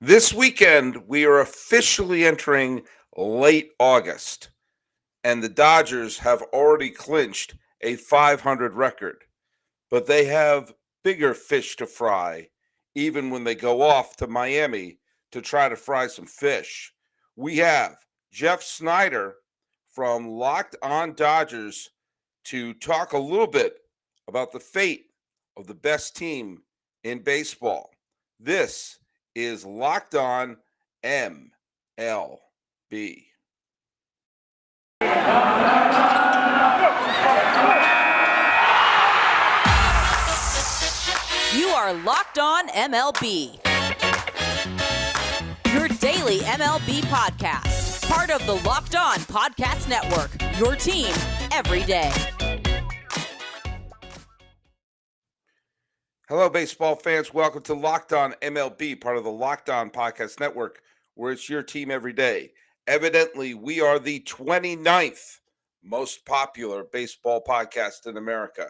This weekend, we are officially entering late August, and the Dodgers have already clinched a 500 record, but they have bigger fish to fry, even when they go off to Miami to try to fry some fish. We have Jeff Snider from Locked On Dodgers to talk a little bit about the fate of the best team in baseball. This is Locked On MLB. You are Locked On MLB, your daily MLB podcast. Part of the Locked On Podcast Network, your team every day. Hello, baseball fans. Welcome to Locked On MLB, part of the Locked On Podcast Network, where it's your team every day. Evidently, we are the 29th most popular baseball podcast in America.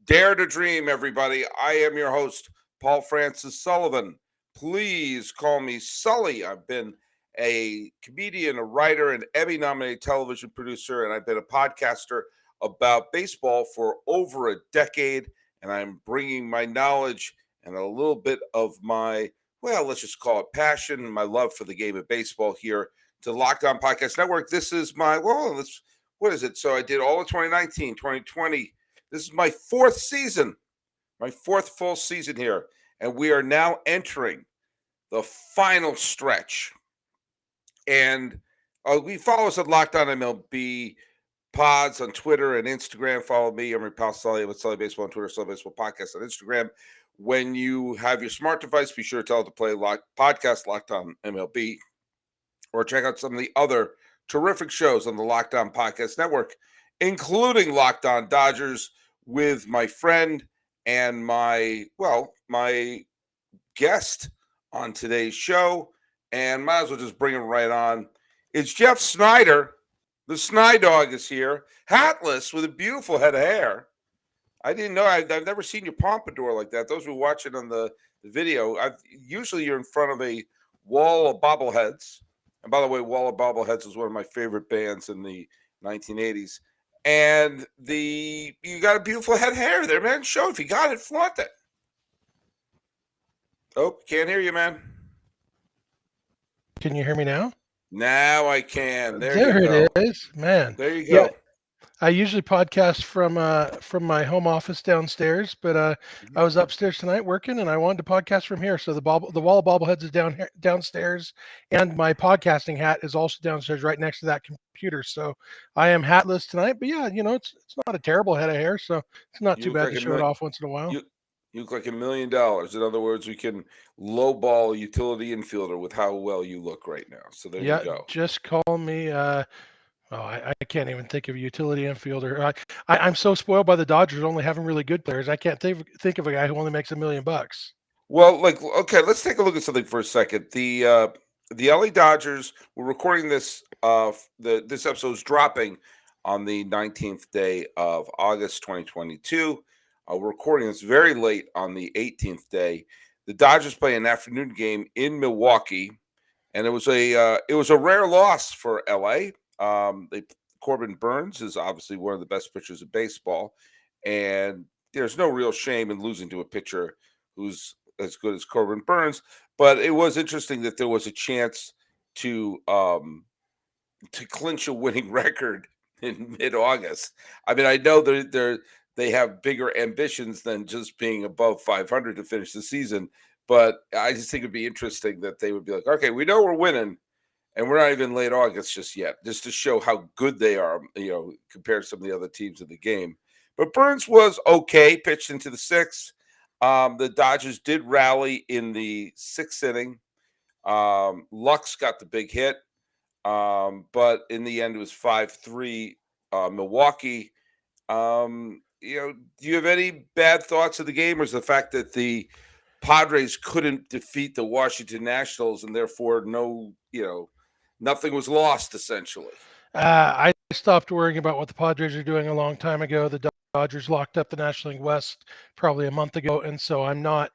Dare to dream, everybody. I am your host, Paul Francis Sullivan. Please call me Sully. I've been a comedian, a writer, an Emmy-nominated television producer, and I've been a podcaster about baseball for over a decade. And I'm bringing my knowledge and a little bit of my, well, let's just call it passion, my love for the game of baseball here to Locked On Podcast Network. This is my, what is it? So I did all of 2019, 2020. This is my fourth season, my fourth full season here. And we are now entering the final stretch. And we follow us at Locked On MLB Pods on Twitter and Instagram. Follow me. I'm your pal Sully with Sully Baseball on Twitter, Sully Baseball Podcast on Instagram. When you have your smart device, be sure to tell it to play podcast Locked On MLB, or check out some of the other terrific shows on the Locked On Podcast Network, including Locked On Dodgers with my friend and my guest on today's show. And might as well just bring him right on. It's Jeff Snider. The Sny Dog is here, hatless with a beautiful head of hair. I didn't know. I've never seen your pompadour like that. Those who are watching on the video, usually you're in front of a wall of bobbleheads. And by the way, Wall of Bobbleheads is one of my favorite bands in the 1980s. And you got a beautiful head of hair there, man. Show if you got it, flaunt it. Oh, can't hear you, man. Can you hear me now? Now I can. There you it go. is, man. There you go. Yeah, I usually podcast from my home office downstairs, but I was upstairs tonight working, and I wanted to podcast from here. So the wall of bobbleheads is downstairs, and my podcasting hat is also downstairs, right next to that computer. So I am hatless tonight, but yeah, it's not a terrible head of hair, so it's not too bad to show it off once in a while. You look like $1 million. In other words, we can lowball a utility infielder with how well you look right now. So there you go. Just call me. I can't even think of a utility infielder. I'm so spoiled by the Dodgers only having really good players. I can't think of a guy who only makes $1 million. Well, okay, let's take a look at something for a second. The LA Dodgers. We're recording this. This episode is dropping on the 19th day of August, 2022. We're recording this very late on the 18th day. The Dodgers play an afternoon game in Milwaukee, and it was a rare loss for LA. Corbin Burnes is obviously one of the best pitchers of baseball, and there's no real shame in losing to a pitcher who's as good as Corbin Burnes. But it was interesting that there was a chance to clinch a winning record in mid-August. I mean, I know they have bigger ambitions than just being above 500 to finish the season, but I just think it'd be interesting that they would be like, okay, we know we're winning, and we're not even late August just yet, just to show how good they are, compared to some of the other teams in the game. But Burnes was okay, pitched into the sixth. The Dodgers did rally in the sixth inning. Lux got the big hit, but in the end, it was 5-3 Milwaukee. Do you have any bad thoughts of the game, or is the fact that the Padres couldn't defeat the Washington Nationals and therefore nothing was lost essentially? I stopped worrying about what the Padres are doing a long time ago. The Dodgers locked up the National League West probably a month ago, and so I'm not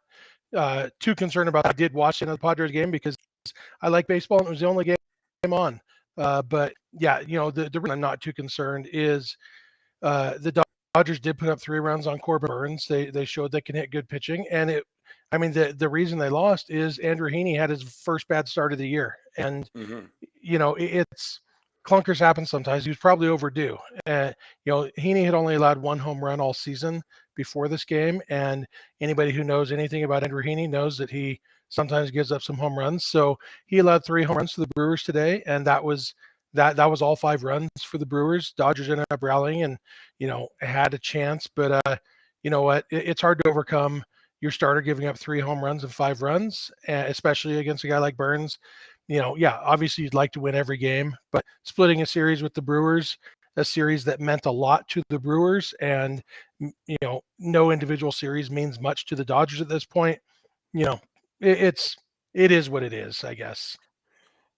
too concerned about that. I did watch the Padres game because I like baseball, and it was the only game on. But yeah, the reason I'm not too concerned is the Dodgers did put up 3 runs on Corbin Burns. They showed they can hit good pitching, and the reason they lost is Andrew Heaney had his first bad start of the year, and Mm-hmm. it's clunkers happen sometimes. He was probably overdue. Heaney had only allowed 1 home run all season before this game, and anybody who knows anything about Andrew Heaney knows that he sometimes gives up some home runs. So he allowed 3 home runs to the Brewers today, and that was all 5 runs for the Brewers. Dodgers ended up rallying and had a chance, but you know what? It's hard to overcome your starter giving up 3 home runs and 5 runs, especially against a guy like Burns. Yeah, obviously you'd like to win every game, but splitting a series with the Brewers, a series that meant a lot to the Brewers, and no individual series means much to the Dodgers at this point. It is what it is, I guess.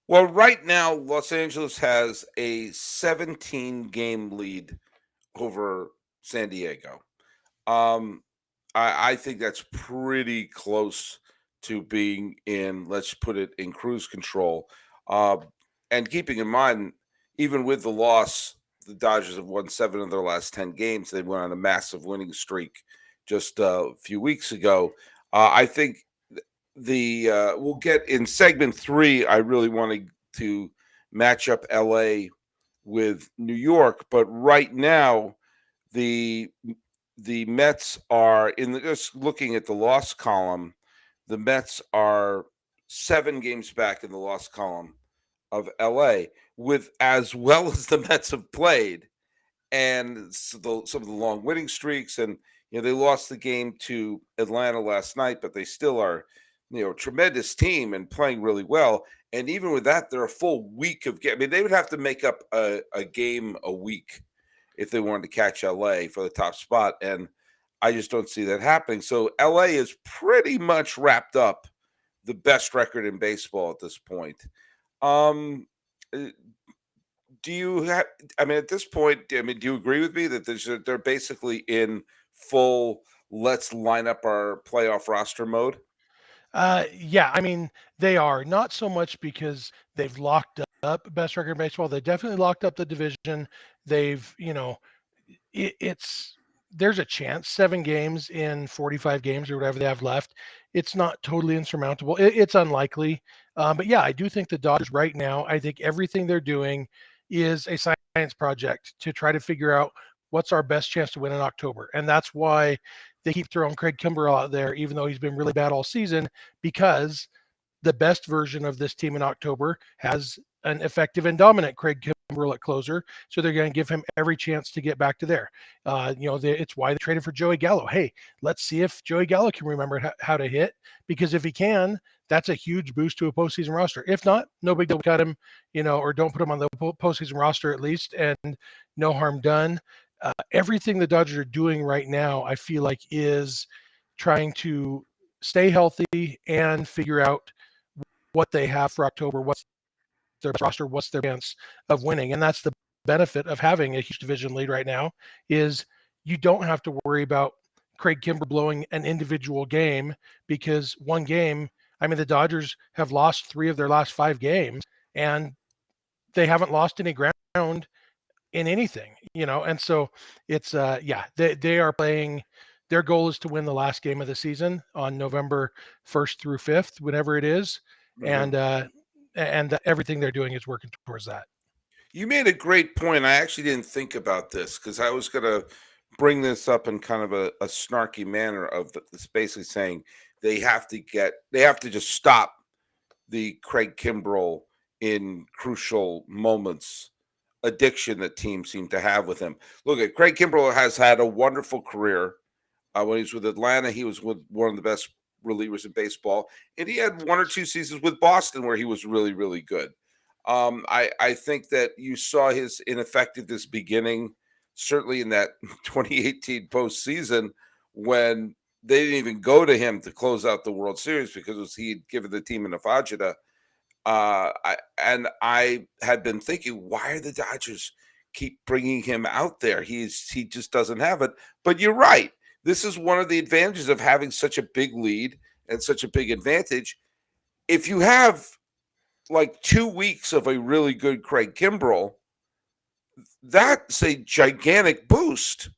Well, right now, Los Angeles has a 17-game lead over San Diego. I think that's pretty close to being in, let's put it, in cruise control. And keeping in mind, even with the loss, the Dodgers have won 7 of their last 10 games. They went on a massive winning streak just a few weeks ago. I think we'll get in segment 3. I really wanted to match up LA with New York, but right now the Mets are just looking at the loss column. The Mets are 7 games back in the loss column of LA, with as well as the Mets have played, and some of the long winning streaks, and they lost the game to Atlanta last night, but they still are a tremendous team and playing really well. And even with that, they're a full week of game. I mean, they would have to make up a game a week if they wanted to catch LA for the top spot, and I just don't see that happening. So LA is pretty much wrapped up, the best record in baseball at this point. Do you have? I mean, at this point, do you agree with me that they're basically in full "let's line up our playoff roster" mode? Yeah, I mean, they are not so much because they've locked up best record in baseball. They definitely locked up the division. They've, it's there's a chance 7 games in 45 games or whatever they have left. It's not totally insurmountable. It's unlikely. But yeah, I do think the Dodgers right now, I think everything they're doing is a science project to try to figure out what's our best chance to win in October. And that's why they keep throwing Craig Kimbrel out there, even though he's been really bad all season, because the best version of this team in October has an effective and dominant Craig Kimbrel at closer. So they're going to give him every chance to get back to there. It's why they traded for Joey Gallo. Hey, let's see if Joey Gallo can remember how to hit, because if he can, that's a huge boost to a postseason roster. If not, no big deal. Cut him, or don't put him on the postseason roster at least, and no harm done. Everything the Dodgers are doing right now, I feel like, is trying to stay healthy and figure out what they have for October, what's their roster, what's their chance of winning. And that's the benefit of having a huge division lead right now, is you don't have to worry about Craig Kimbrel blowing an individual game, because one game, I mean, the Dodgers have lost 3 of their last 5 games, and they haven't lost any ground in anything, and so it's they are playing. Their goal is to win the last game of the season on November 1st through 5th, whenever it is, Mhm. and everything they're doing is working towards that. You made a great point. I actually didn't think about this because I was going to bring this up in kind of a snarky manner of this, basically saying they have to just stop the Craig Kimbrel in crucial moments addiction that teams seem to have with him. Look, at Craig Kimbrel has had a wonderful career. When he was with Atlanta, he was with one of the best relievers in baseball, and he had 1 or 2 seasons with Boston where he was really, really good. I think that you saw his ineffectiveness beginning, certainly in that 2018 postseason, when they didn't even go to him to close out the World Series because he had given the team an agita. I had been thinking, why are the Dodgers keep bringing him out there? He just doesn't have it. But you're right. This is one of the advantages of having such a big lead and such a big advantage. If you have like 2 weeks of a really good Craig Kimbrel, that's a gigantic boost.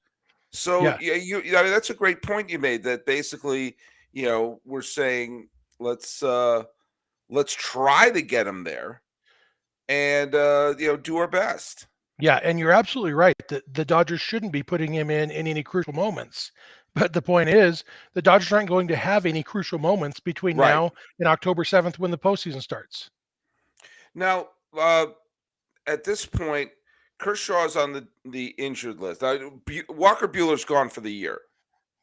So Yeah, yeah, I mean, that's a great point you made. That basically, we're saying let's let's try to get him there, and do our best. yeah, and you're absolutely right that the Dodgers shouldn't be putting him in any crucial moments. But the point is, the Dodgers aren't going to have any crucial moments between Right now and October 7th when the postseason starts. now, uh, at this point, Kershaw's on the injured list. Walker Bueller's gone for the year,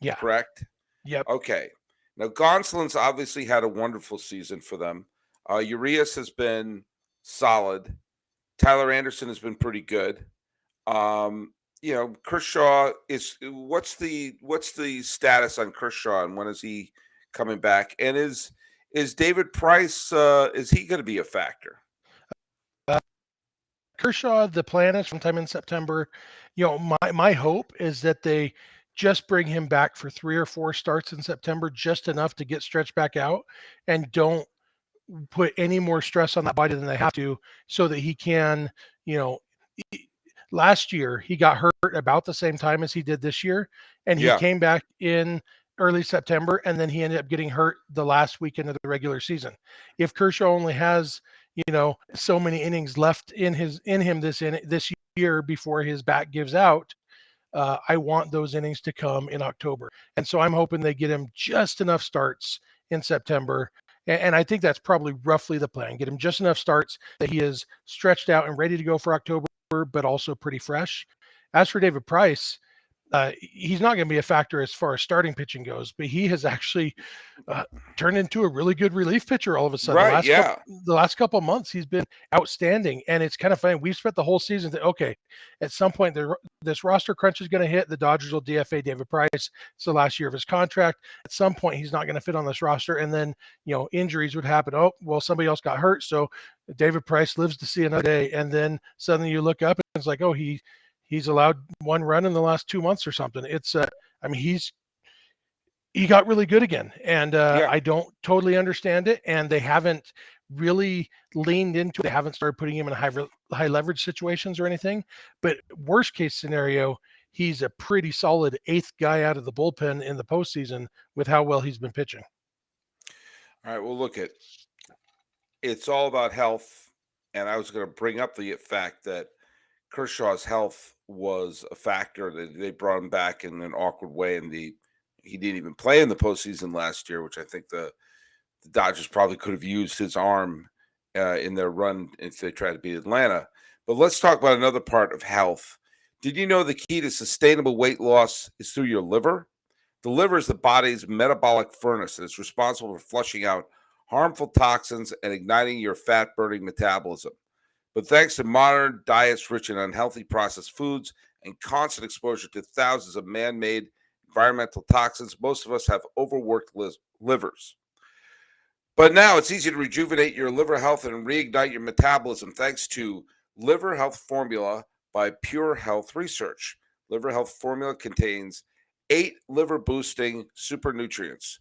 Yeah. correct? Yep. Okay. Now Gonsolin's obviously had a wonderful season for them. Urias has been solid. Tyler Anderson has been pretty good. Kershaw is what's the status on Kershaw and when is he coming back? And is David Price is he going to be a factor? Uh, Kershaw, the plan is sometime in September. My hope is that they just bring him back for 3 or 4 starts in September, just enough to get stretched back out, and don't put any more stress on that body than they have to, so that he can, you know, last year he got hurt about the same time as he did this year, and he Yeah, came back in early September, and then he ended up getting hurt the last weekend of the regular season. If Kershaw only has, so many innings left in him this year before his back gives out, I want those innings to come in October. And so I'm hoping they get him just enough starts in September. And I think that's probably roughly the plan. Get him just enough starts that he is stretched out and ready to go for October, but also pretty fresh. As for David Price, he's not going to be a factor as far as starting pitching goes, but he has actually uh, turned into a really good relief pitcher all of a sudden. The right. last couple Yeah, the last couple of months, he's been outstanding, and it's kind of funny. We've spent the whole season that okay, at some point this roster crunch is going to hit. The Dodgers will DFA David Price. It's the last year of his contract. At some point, he's not going to fit on this roster, and then injuries would happen. Oh well, somebody else got hurt, so David Price lives to see another day, and then suddenly you look up and it's like, oh, he's allowed 1 run in the last 2 months or something. It's I mean he got really good again, and yeah. I don't totally understand it, and they haven't really leaned into it. They haven't started putting him in high leverage situations or anything. But worst case scenario, he's a pretty solid eighth guy out of the bullpen in the postseason with how well he's been pitching. All right. Well, look, it's all about health, and I was going to bring up the fact that Kershaw's health was a factor. That they brought him back in an awkward way, and he didn't even play in the postseason last year, which I think the Dodgers probably could have used his arm in their run if they tried to beat Atlanta. But let's talk about another part of health. Did you know the key to sustainable weight loss is through your liver? The liver is the body's metabolic furnace and it's responsible for flushing out harmful toxins and igniting your fat burning metabolism. But thanks to modern diets rich in unhealthy processed foods and constant exposure to thousands of man made environmental toxins, most of us have overworked livers. But now it's easy to rejuvenate your liver health and reignite your metabolism thanks to Liver Health Formula by PureHealth Research. Liver Health Formula contains 8 liver boosting super nutrients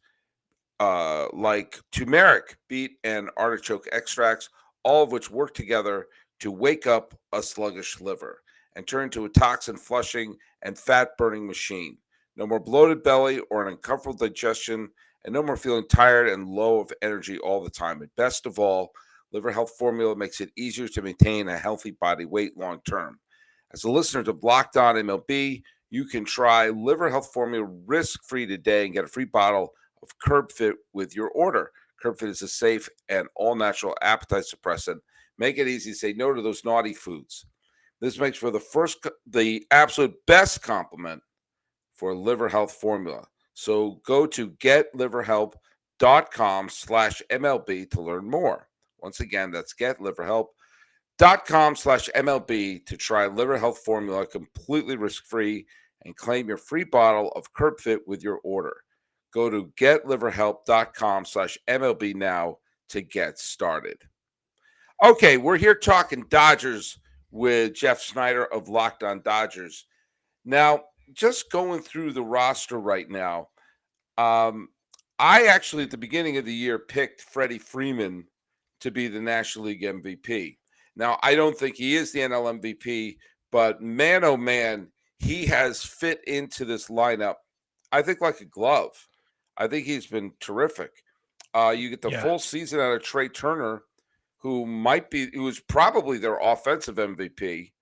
like turmeric, beet, and artichoke extracts, all of which work together to wake up a sluggish liver and turn into a toxin flushing and fat burning machine. No more bloated belly or an uncomfortable digestion, and no more feeling tired and low of energy all the time. And best of all, Liver Health Formula makes it easier to maintain a healthy body weight long term. As a listener to Locked On MLB, you can try Liver Health Formula risk-free today and get a free bottle of Curb Fit with your order. Curb Fit is a safe and all-natural appetite suppressant. Make it easy to say no to those naughty foods. This makes for the absolute best compliment for Liver Health Formula. So go to getliverhelp.com/MLB to learn more. Once again, that's getliverhelp.com/MLB to try Liver Health Formula completely risk-free and claim your free bottle of Curb Fit with your order. Go to getliverhelp.com/MLB now to get started. Okay, we're here talking Dodgers with Jeff Snider of Locked On Dodgers. Now, just going through the roster right now, I actually at the beginning of the year picked Freddie Freeman to be the National League MVP. Now, I don't think he is the NL MVP, but man, oh man, he has fit into this lineup, I think, like a glove. I think he's been terrific. You get the Yeah. full season out of Trey Turner, who was probably their offensive MVP.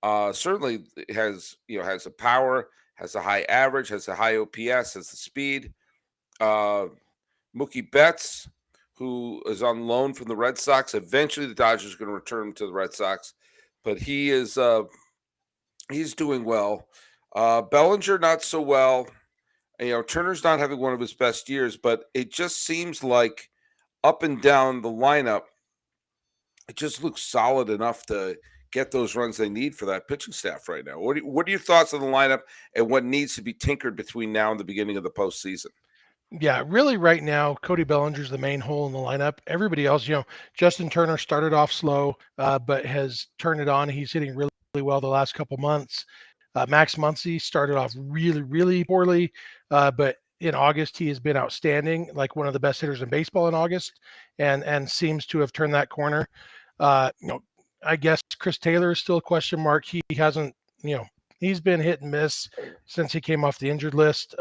Certainly has the power, has a high average, has a high OPS, has the speed. Mookie Betts, who is on loan from the Red Sox. Eventually, the Dodgers are going to return him to the Red Sox, but he's doing well. Bellinger not so well. Turner's not having one of his best years, but it just seems like up and down the lineup, it just looks solid enough to get those runs they need for that pitching staff right now. What are your thoughts on the lineup and what needs to be tinkered between now and the beginning of the postseason? Yeah, really right now, Cody Bellinger's the main hole in the lineup. Everybody else, Justin Turner started off slow, but has turned it on. He's hitting really, really well the last couple months. Max Muncy started off really, really poorly, but in August he has been outstanding, like one of the best hitters in baseball in August, and seems to have turned that corner. I guess Chris Taylor is still a question mark. He hasn't, he's been hit and miss since he came off the injured list.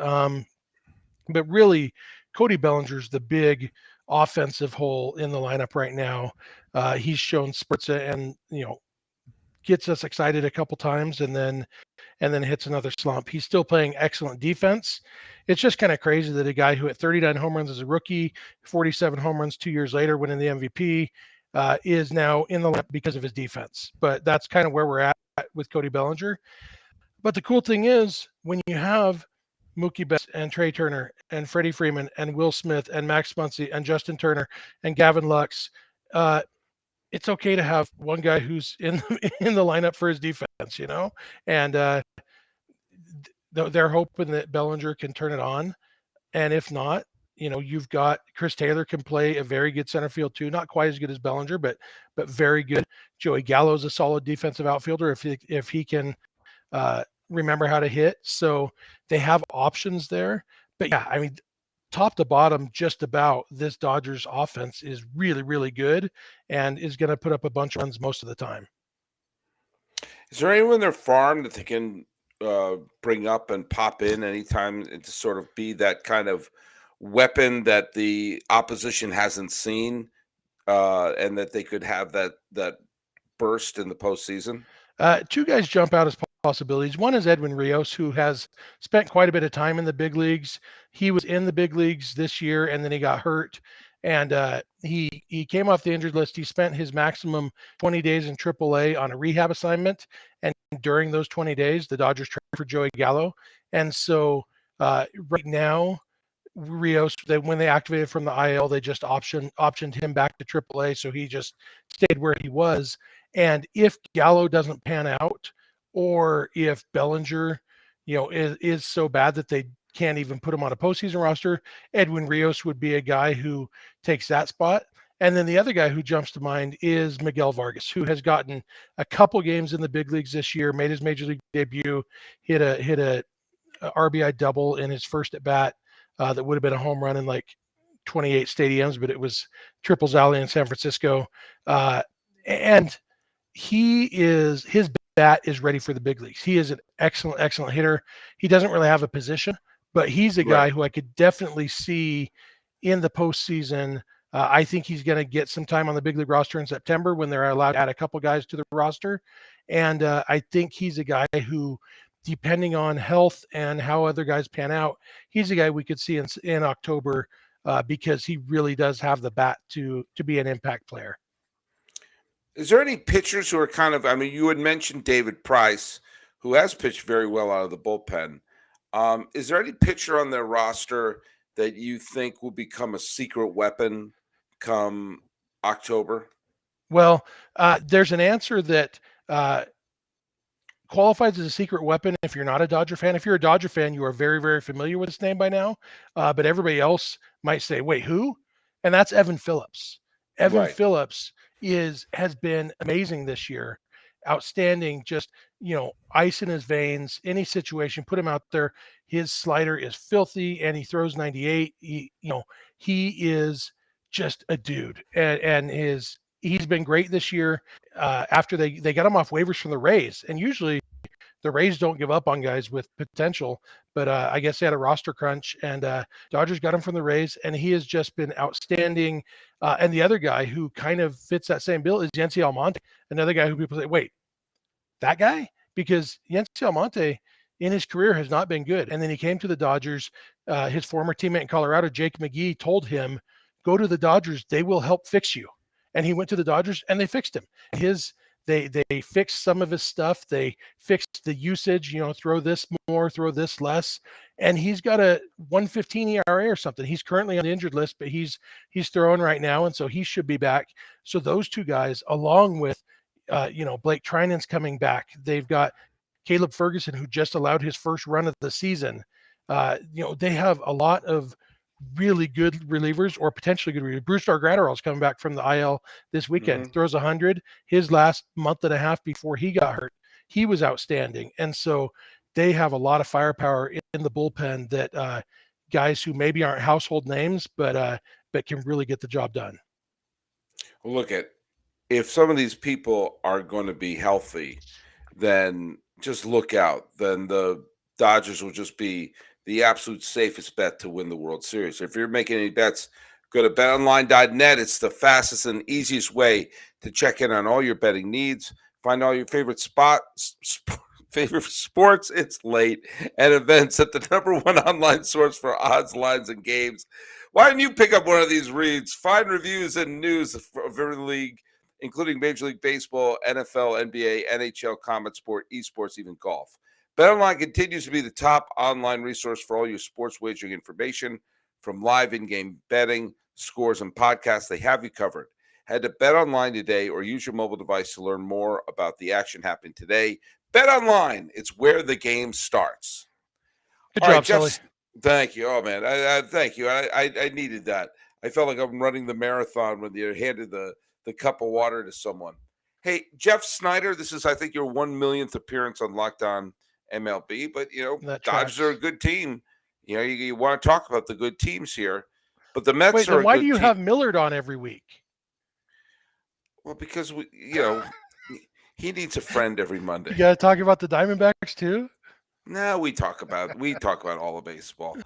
But really, Cody Bellinger's the big offensive hole in the lineup right now. He's shown spurts and gets us excited a couple times, and then hits another slump. He's still playing excellent defense. It's just kind of crazy that a guy who hit 39 home runs as a rookie, 47 home runs 2 years later, winning the MVP, is now in the lineup because of his defense. But that's kind of where we're at with Cody Bellinger. But the cool thing is, when you have Mookie Betts and Trey Turner and Freddie Freeman and Will Smith and Max Muncy and Justin Turner and Gavin Lux, it's okay to have one guy who's in the lineup for his defense, and they're hoping that Bellinger can turn it on. And if not, you've got Chris Taylor can play a very good center field too, not quite as good as Bellinger, but very good. Joey Gallo is a solid defensive outfielder if he can remember how to hit. So they have options there. But yeah, I mean, top to bottom, just about this Dodgers offense is really, really good and is going to put up a bunch of runs most of the time. Is there anyone in their farm that they can bring up and pop in anytime to sort of be that kind of weapon that the opposition hasn't seen, and that they could have that burst in the postseason? Two guys jump out as possibilities. One is Edwin Rios, who has spent quite a bit of time in the big leagues. He was in the big leagues this year, and then he got hurt. And he came off the injured list. He spent his maximum 20 days in AAA on a rehab assignment. And during those 20 days, the Dodgers traded for Joey Gallo. And so right now, Rios, when they activated from the IL, they just optioned him back to AAA. So he just stayed where he was. And if Gallo doesn't pan out, or if Bellinger, is so bad that they can't even put him on a postseason roster, Edwin Rios would be a guy who takes that spot. And then the other guy who jumps to mind is Miguel Vargas, who has gotten a couple games in the big leagues this year, made his major league debut, hit a RBI double in his first at bat. That would have been a home run in like 28 stadiums, but it was triples alley in San Francisco. And his bat is ready for the big leagues. He is an excellent, excellent hitter. He doesn't really have a position, but he's a guy who I could definitely see in the postseason. I think he's going to get some time on the big league roster in September when they're allowed to add a couple guys to the roster. And I think he's a guy who, depending on health and how other guys pan out, he's a guy we could see in October because he really does have the bat to be an impact player. Is there any pitchers who are kind of, I mean, you had mentioned David Price, who has pitched very well out of the bullpen. Is there any pitcher on their roster that you think will become a secret weapon come October? Well, there's an answer that qualifies as a secret weapon if you're not a Dodger fan. If you're a Dodger fan, you are very, very familiar with his name by now. But everybody else might say, wait, who? And that's Evan Phillips. Evan Phillips has been amazing this year. Outstanding, just, ice in his veins, any situation, put him out there. His slider is filthy and he throws 98. He is just a dude, and he's been great this year. After they got him off waivers from the Rays, and usually the Rays don't give up on guys with potential, but I guess they had a roster crunch, and Dodgers got him from the Rays, and he has just been outstanding. And the other guy who kind of fits that same bill is Yency Almonte, another guy who people say, wait, that guy? Because Yency Almonte in his career has not been good. And then he came to the Dodgers. His former teammate in Colorado, Jake McGee, told him, go to the Dodgers. They will help fix you. And he went to the Dodgers and they fixed him. They fixed some of his stuff. They fixed the usage, throw this more, throw this less. And he's got a 115 ERA or something. He's currently on the injured list, but he's throwing right now. And so he should be back. So those two guys, along with, Blake Trinan's coming back. They've got Caleb Ferguson, who just allowed his first run of the season. They have a lot of really good relievers or potentially good relievers. Brusdar Gratterall's coming back from the IL this weekend. Throws 100. His last month and a half before he got hurt, he was outstanding. And so they have a lot of firepower in the bullpen that guys who maybe aren't household names, but can really get the job done. Look if some of these people are going to be healthy, then just look out. Then the Dodgers will just be the absolute safest bet to win the World Series. If you're making any bets, go to betonline.net. It's the fastest and easiest way to check in on all your betting needs. Find all your favorite sports, it's late, and events at the #1 online source for odds, lines, and games. Why don't you pick up one of these reads? Find reviews and news of every league, including Major League Baseball, NFL, NBA, NHL, combat sport, esports, even golf. BetOnline continues to be the top online resource for all your sports wagering information, from live in-game betting, scores, and podcasts. They have you covered. Head to BetOnline today or use your mobile device to learn more about the action happening today. BetOnline, it's where the game starts. Good job, Sully. Thank you. Oh, man, I thank you. I needed that. I felt like I'm running the marathon when you handed the cup of water to someone. Hey, Jeff Snider, this is, I think, your 1 millionth appearance on Locked On MLB, but Dodgers are a good team. You want to talk about the good teams here, but the Mets Wait, are. Then why do you have Millard on every week? Well, because he needs a friend every Monday. You got to talk about the Diamondbacks too. No, we talk about all of baseball.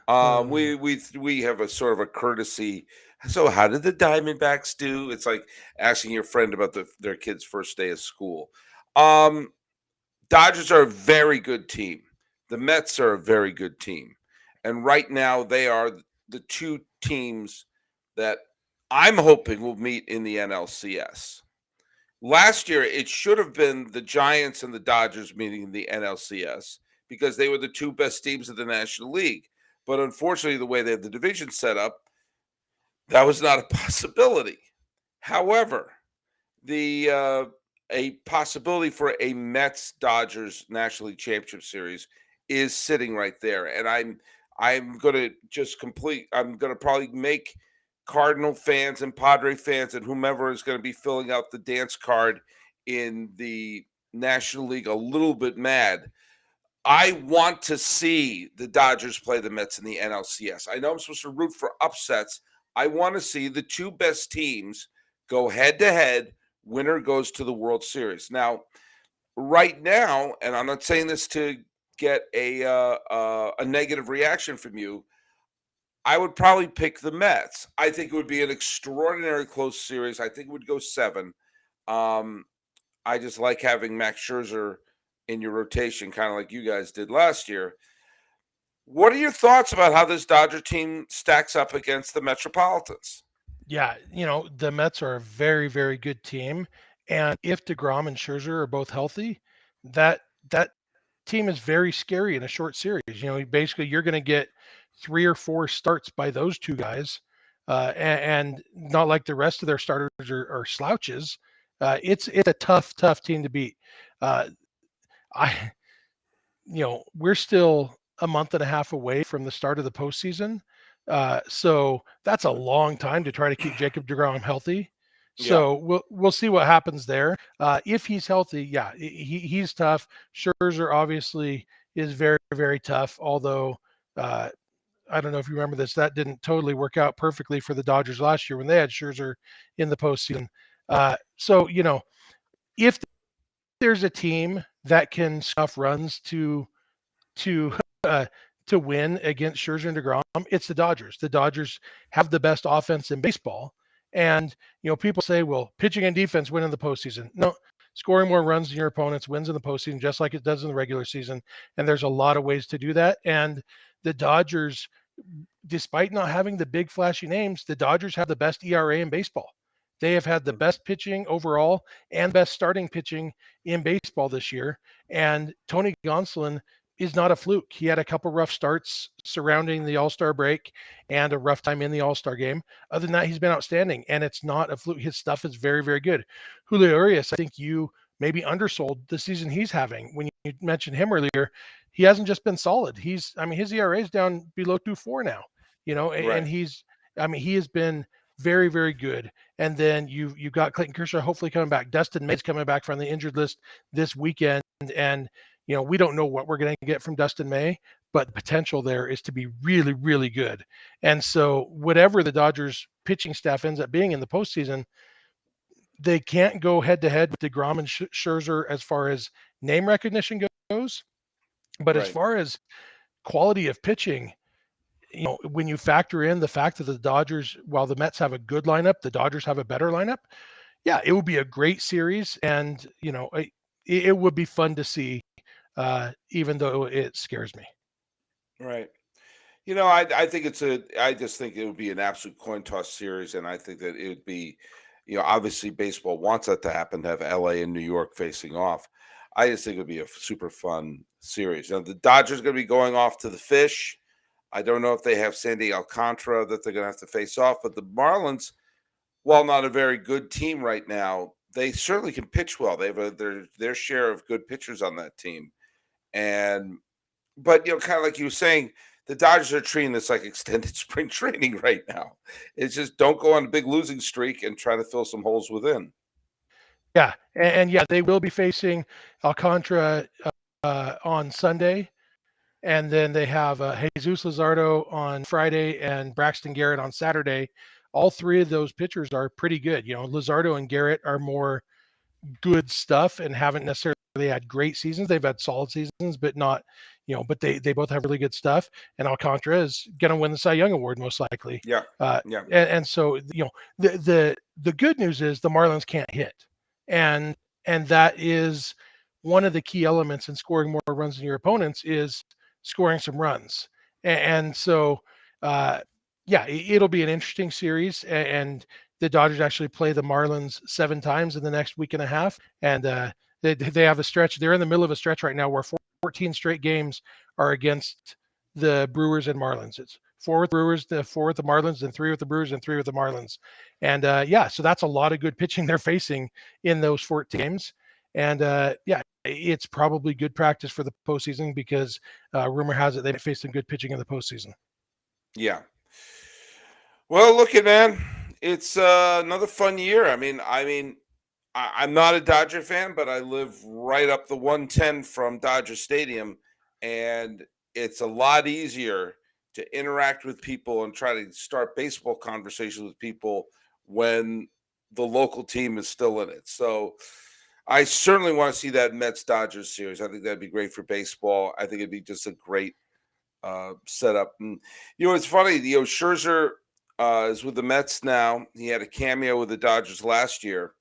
We have a sort of a courtesy. So, how did the Diamondbacks do? It's like asking your friend about their kid's first day of school. Dodgers are a very good team. The Mets are a very good team. And right now, they are the two teams that I'm hoping will meet in the NLCS. Last year, it should have been the Giants and the Dodgers meeting in the NLCS because they were the two best teams of the National League. But unfortunately, the way they have the division set up, that was not a possibility. However, a possibility for a Mets-Dodgers National League Championship Series is sitting right there. And I'm going to probably make Cardinal fans and Padre fans and whomever is going to be filling out the dance card in the National League a little bit mad. I want to see the Dodgers play the Mets in the NLCS. I know I'm supposed to root for upsets. I want to see the two best teams go head-to-head. Winner goes to the World Series. Now, right now, and I'm not saying this to get a negative reaction from you, I would probably pick the Mets. I think it would be an extraordinary close series. I think it would go 7. I just like having Max Scherzer in your rotation, kind of like you guys did last year. What are your thoughts about how this Dodger team stacks up against the Metropolitans? Yeah, the Mets are a very, very good team. And if DeGrom and Scherzer are both healthy, that team is very scary in a short series. Basically you're going to get 3 or 4 starts by those two guys. And not like the rest of their starters are slouches. It's a tough team to beat. We're still a month and a half away from the start of the postseason. So that's a long time to try to keep Jacob deGrom healthy. So we'll see what happens there. If he's healthy, he's tough. Scherzer obviously is very, very tough, although I don't know if you remember this, that didn't totally work out perfectly for the Dodgers last year when they had Scherzer in the postseason. So, if there's a team that can scuff runs to uh, to win against Scherzer and DeGrom, it's the Dodgers. The Dodgers have the best offense in baseball, and people say, "Well, pitching and defense win in the postseason." No, scoring more runs than your opponents wins in the postseason, just like it does in the regular season. And there's a lot of ways to do that. And the Dodgers, despite not having the big flashy names, the Dodgers have the best ERA in baseball. They have had the best pitching overall and best starting pitching in baseball this year. And Tony Gonsolin is not a fluke. He had a couple rough starts surrounding the All-Star break and a rough time in the All-Star game. Other than that, he's been outstanding, and it's not a fluke. His stuff is very, very good. Julio Urias, I think you maybe undersold the season he's having. When you mentioned him earlier, he hasn't just been solid. His ERA is down below 2.4 now, and Right. he has been very, very good. And then you've got Clayton Kershaw hopefully coming back. Dustin May's coming back from the injured list this weekend. And, we don't know what we're going to get from Dustin May, but the potential there is to be really, really good. And so whatever the Dodgers pitching staff ends up being in the postseason, they can't go head to head with DeGrom and Scherzer as far as name recognition goes. But as Right. far as quality of pitching, when you factor in the fact that the Dodgers, while the Mets have a good lineup, the Dodgers have a better lineup. Yeah, it would be a great series, and it would be fun to see, even though it scares me. Right. I think I just think it would be an absolute coin toss series, and I think that it would be, obviously baseball wants that to happen, to have LA and New York facing off. I just think it would be a super fun series. Now the Dodgers going to be going off to the Fish. I don't know if they have Sandy Alcantara that they're going to have to face off, but the Marlins, while not a very good team right now, they certainly can pitch well. They have their share of good pitchers on that team, and but kind of like you were saying, the Dodgers are treating this like extended spring training right now. It's just don't go on a big losing streak and try to fill some holes within. Yeah, and yeah, they will be facing Alcantara on Sunday, and then they have Jesus Luzardo on Friday and Braxton Garrett on Saturday. All three of those pitchers are pretty good. Luzardo and Garrett are more good stuff and haven't necessarily had great seasons. They've had solid seasons, but not, but they both have really good stuff. And Alcantara is going to win the Cy Young Award most likely. Yeah, Uh, yeah, and so, the good news is the Marlins can't hit, and that is one of the key elements in scoring more runs than your opponents is scoring some runs. And so, yeah, it'll be an interesting series. And the Dodgers actually play the Marlins 7 times in the next week and a half, and they have a stretch. They're in the middle of a stretch right now where 14 straight games are against the Brewers and Marlins. It's 4 with the Brewers, 4 with the Marlins, and 3 with the Brewers, and 3 with the Marlins. And yeah, so that's a lot of good pitching they're facing in those 14 games. And yeah, it's probably good practice for the postseason because rumor has it they face some good pitching in the postseason. yeah. Well, look at man, it's another fun year. I'm not a Dodger fan, but I live right up the 110 from Dodger Stadium, and it's a lot easier to interact with people and try to start baseball conversations with people when the local team is still in it. So I certainly want to see that Mets Dodgers series. I think that'd be great for baseball. I think it'd be just a great setup. And it's funny. Scherzer is with the Mets now. He had a cameo with the Dodgers last year.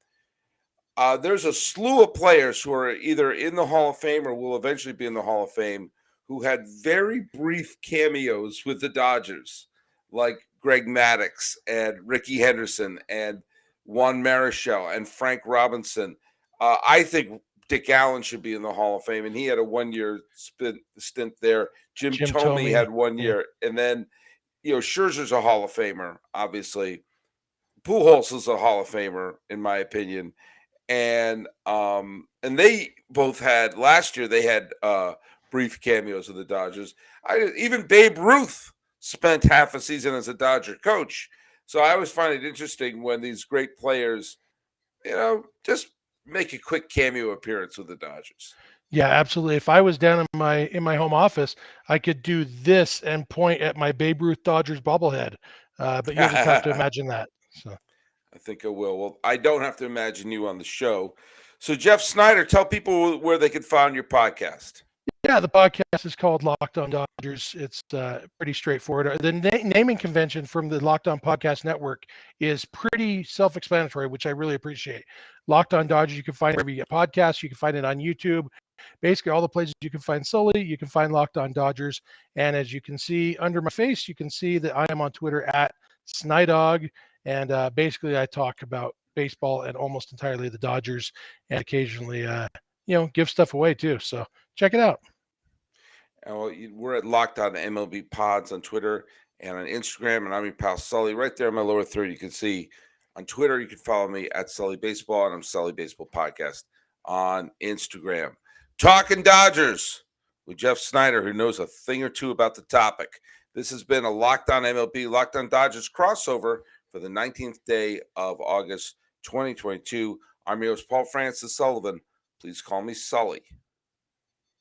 There's a slew of players who are either in the Hall of Fame or will eventually be in the Hall of Fame who had very brief cameos with the Dodgers, like Greg Maddux and Ricky Henderson and Juan Marichal and Frank Robinson. I think Dick Allen should be in the Hall of Fame, and he had a one-year stint there. Jim Thome had 1 year, and then Scherzer's a Hall of Famer, obviously. Pujols is a Hall of Famer, in my opinion. And they both had last year. They had brief cameos of the Dodgers. Even Babe Ruth spent half a season as a Dodger coach. So I always find it interesting when these great players, just make a quick cameo appearance with the Dodgers. Yeah, absolutely. If I was down in my home office, I could do this and point at my Babe Ruth Dodgers bobblehead. But you'll just have to I imagine that. So think I will. Well, I don't have to imagine you on the show. So, Jeff Snider, tell people where they could find your podcast. yeah, the podcast is called Locked On Dodgers. It's pretty straightforward. The naming convention from the Locked On Podcast Network is pretty self-explanatory, which I really appreciate. Locked On Dodgers, you can find it wherever you get podcasts. You can find it on YouTube. Basically, all the places you can find Sully, you can find Locked On Dodgers. And as you can see under my face, you can see that I am on Twitter at Snydog. And basically, I talk about baseball and almost entirely the Dodgers, and occasionally, give stuff away too. So check it out. Well, we're at Locked On MLB Pods on Twitter and on Instagram, and I'm your pal Sully. Right there in my lower third, you can see on Twitter. You can follow me at Sully Baseball, and I'm Sully Baseball Podcast on Instagram. Talking Dodgers with Jeff Snider, who knows a thing or two about the topic. This has been a Locked On MLB, Locked On Dodgers crossover for the 19th day of August 2022. I'm your host, Paul Francis Sullivan. Please call me Sully.